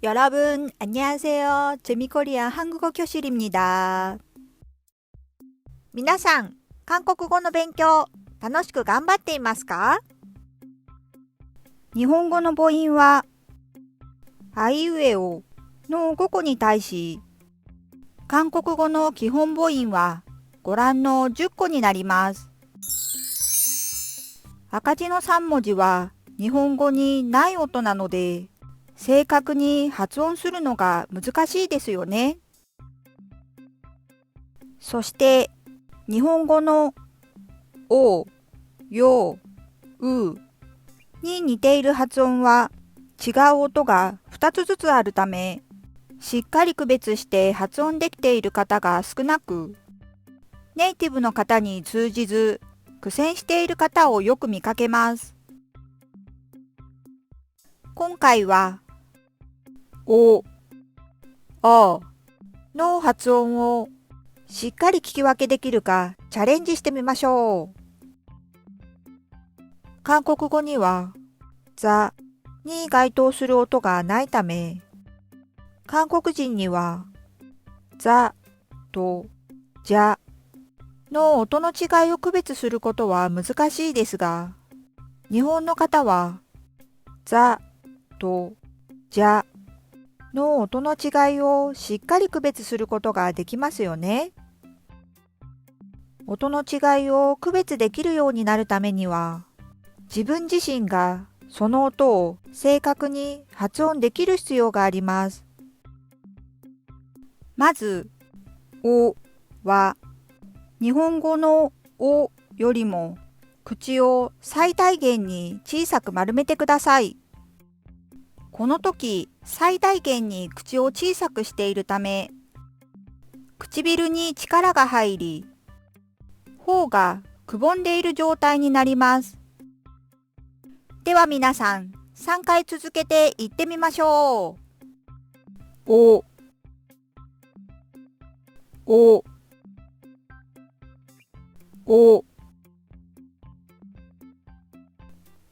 여러분, 안녕하세요. 재미코리아 한국어 교실입니다. 皆さん、韓国語の勉強、楽しく頑張っていますか？日本語の母音は、あいうえおの5個に対し、韓国語の基本母音はご覧の10個になります。赤字の3文字は日本語にない音なので、正確に発音するのが難しいですよね。そして、日本語のお、よ、うに似ている発音は違う音が2つずつあるため、しっかり区別して発音できている方が少なく、ネイティブの方に通じず、苦戦している方をよく見かけます。今回は、お、あの発音をしっかり聞き分けできるかチャレンジしてみましょう。韓国語には、ザに該当する音がないため、韓国人には、ザとジャの音の違いを区別することは難しいですが、日本の方は、ザとジャの音の違いをしっかり区別することができますよね。音の違いを区別できるようになるためには、自分自身がその音を正確に発音できる必要があります。まず、おは、日本語のおよりも口を最大限に小さく丸めてください。この時、最大限に口を小さくしているため、唇に力が入り、頬がくぼんでいる状態になります。では皆さん、3回続けて言ってみましょう。お、お、お。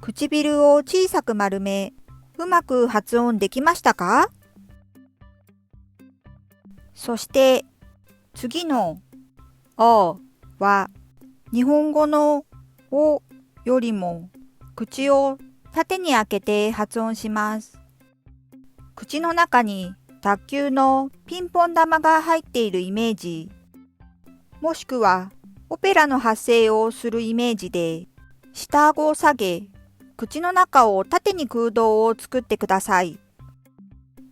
唇を小さく丸め、うまく発音できましたか？そして、次のおは、日本語のおよりも口を縦に開けて発音します。口の中に卓球のピンポン玉が入っているイメージ、もしくはオペラの発声をするイメージで、下顎を下げ、口の中を縦に空洞を作ってください。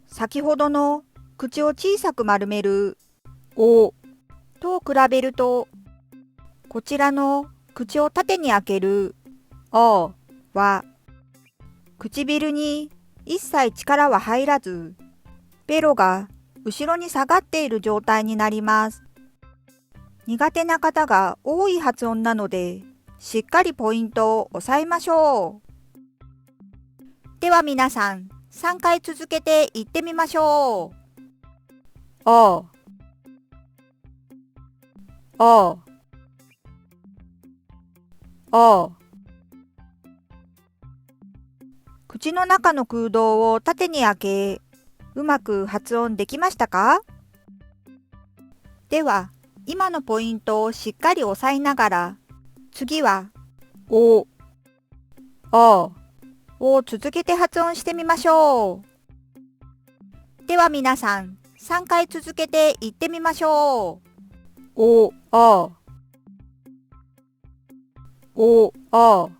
先ほどの口を小さく丸めるおと比べると、こちらの口を縦に開けるおは、唇に一切力は入らず、ベロが後ろに下がっている状態になります。苦手な方が多い発音なので、しっかりポイントを押さえましょう。では皆さん、3回続けて言ってみましょう。お、お、お。口の中の空洞を縦に開け、うまく発音できましたか？では、今のポイントをしっかり押さえながら、次は、お、おを続けて発音してみましょう。では皆さん、3回続けて言ってみましょう。お、お、お、お、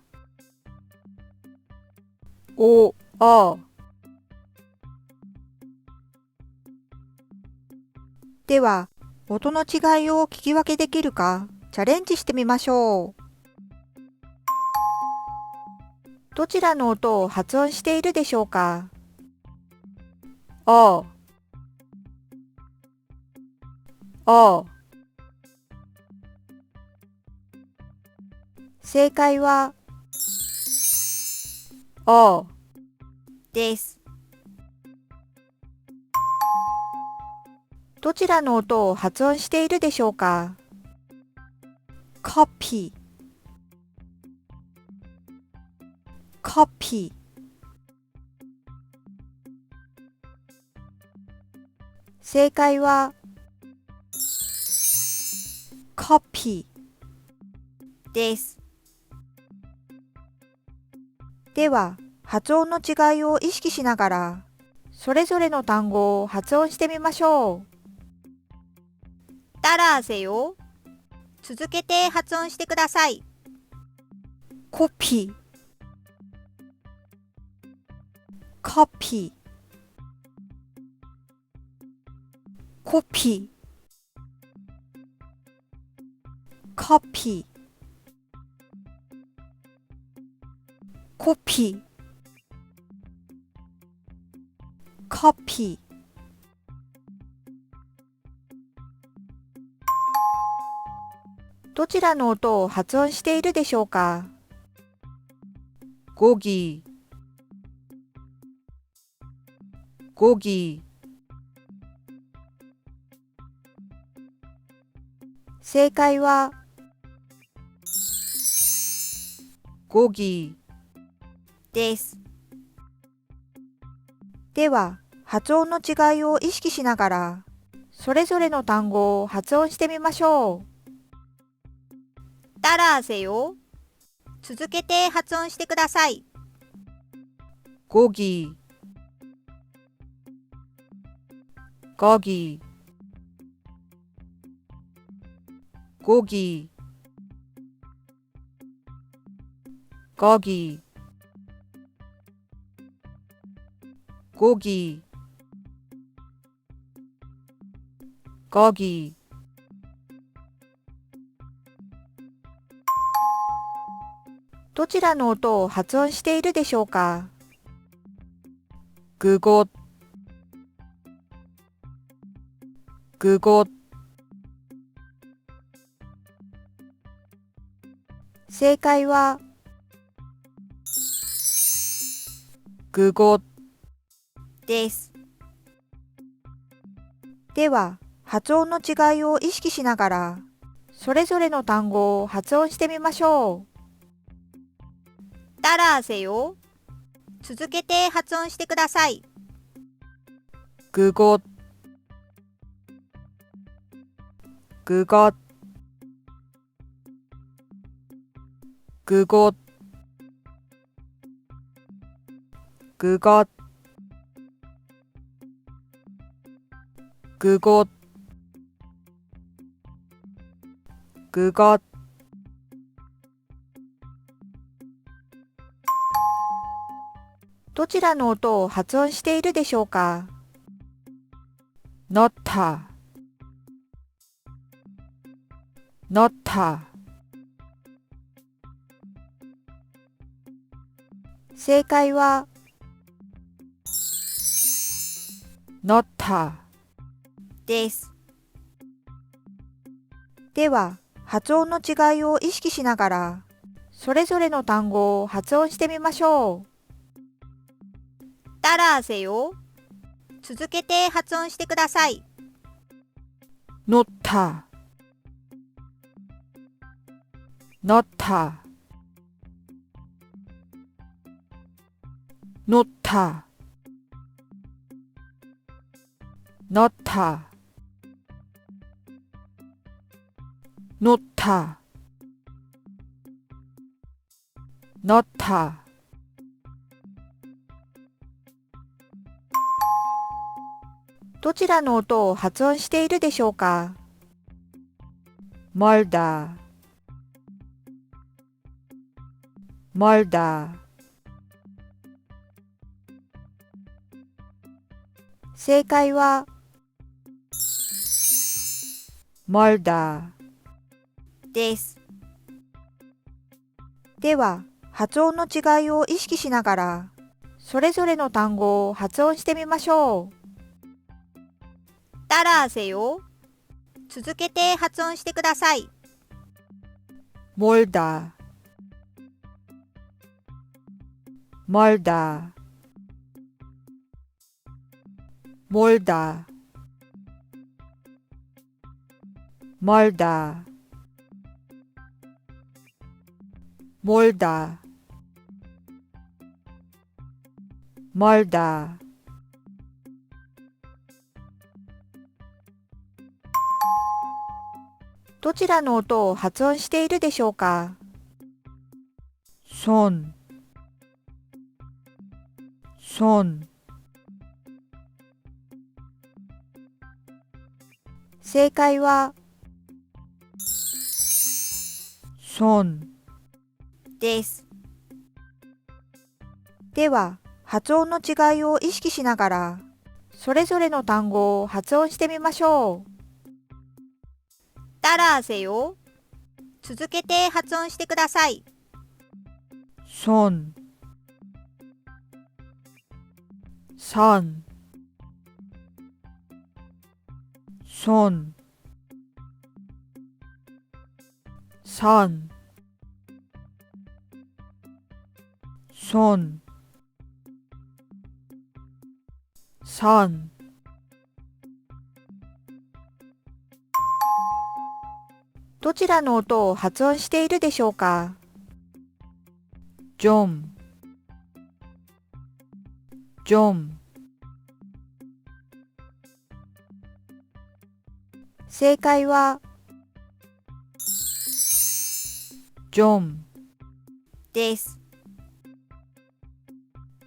お、お。では、音の違いを聞き分けできるかチャレンジしてみましょう。どちらの音を発音しているでしょうか？お、お。正解は、おです。どちらの音を発音しているでしょうか？コピー、コピー。正解はコピーです。では、発音の違いを意識しながら、それぞれの単語を発音してみましょう。따라하세요。続けて発音してください。コピー、コピー、コピー、コピー、コピー、コピー。どちらの音を発音しているでしょうか？ゴギ、ゴギ。正解はゴギです。では、発音の違いを意識しながら、それぞれの単語を発音してみましょう。따라하세요。続けて発音してください。ゴギ、ゴギ、ゴギ、ゴギ、ゴギ、ゴギ。どちらの音を発音しているでしょうか？グゴ、グゴ。正解はグゴです。では、発音の違いを意識しながら、それぞれの単語を発音してみましょう。따라하세요。続けて発音してください。グゴ、グゴ、グゴ、グゴ、グゴ、グゴ。どちらの音を発音しているでしょうか？乗った、乗った。正解は乗ったです。では、発音の違いを意識しながら、それぞれの単語を発音してみましょう。따라하세요。続けて発音してください。乗った、乗った、乗った、乗った、乗った、乗った。どちらの音を発音しているでしょうか？멀다、멀다。正解は멀다です。では、発音の違いを意識しながら、それぞれの単語を発音してみましょう。따라하세요。続けて発音してください。멀다、멀다、멀다、멀다、멀다、멀다。 どちらの音を発音しているでしょうか。손, 손, 正解は 손, です。では、発音の違いを意識しながら、それぞれの単語を発音してみましょう。따라하세요。続けて発音してください。손, 선, 손, 선, 손, 선, どちらの音を発音しているでしょうか。좀, 좀, 正解は 좀, です。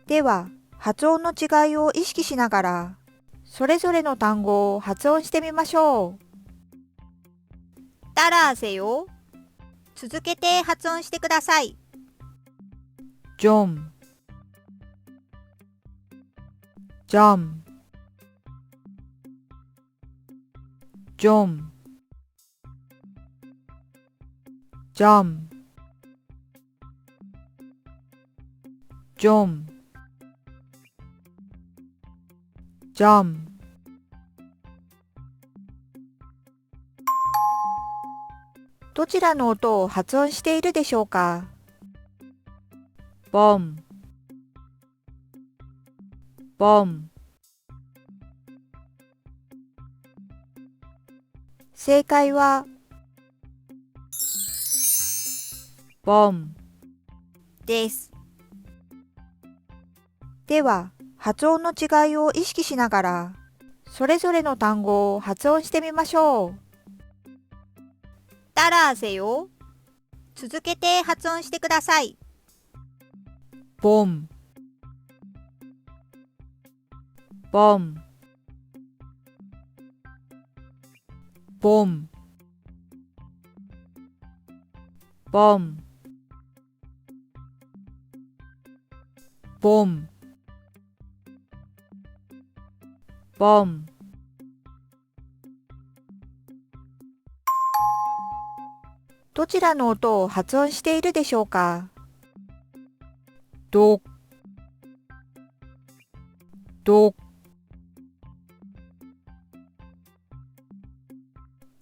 では、発音の違いを意識しながら、それぞれの単語を発音してみましょう。따라하세요。続けて発音してください。좀, 점, 좀, 점, 좀, 점, どちらの音を発音しているでしょうか。뻔, 뻔, 正解は 뻔, です。では、発音の違いを意識しながら、それぞれの単語を発音してみましょう。따라하세요。続けて発音してください。봄, 봄, 봄, 봄, 봄, 봄, どちらの音を発音しているでしょうか。독, 독,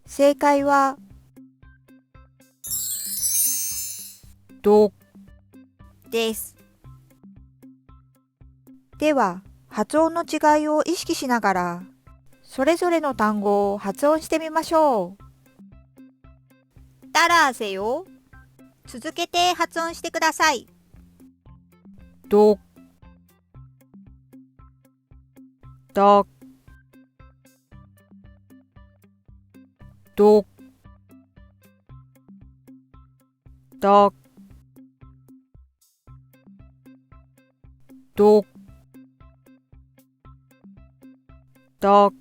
正解は 독, です。では、発音の違いを意識しながら、それぞれの単語を発音してみましょう。따라하세요。続けて発音してください。독, 떡, 독, 떡, 독, 떡,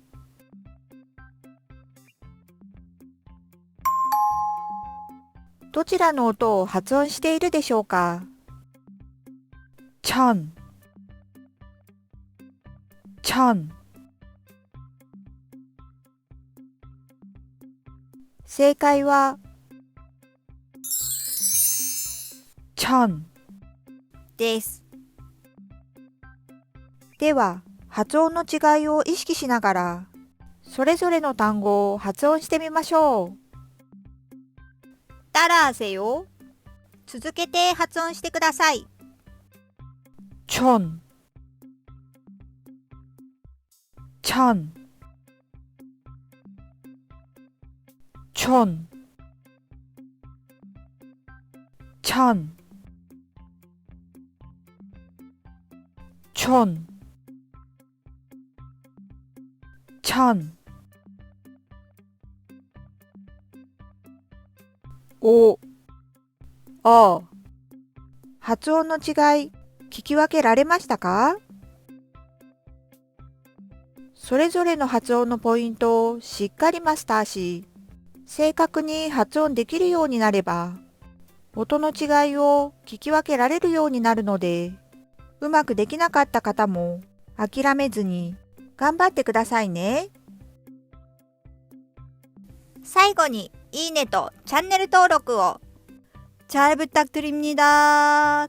どちらの音を発音しているでしょうか。천, 천, 正解は 천, です。では、発音の違いを意識しながら、それぞれの単語を発音してみましょう。따라하세요。続けて発音してください。천, 천, 천, 천, 천, 천, お、あ。発音の違い、聞き分けられましたか？それぞれの発音のポイントをしっかりマスターし、正確に発音できるようになれば、音の違いを聞き分けられるようになるので、うまくできなかった方も諦めずに頑張ってくださいね。最後にいいねとチャンネル登録を。잘 부탁드립니다。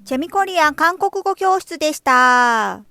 재미코리안韓国語教室でした。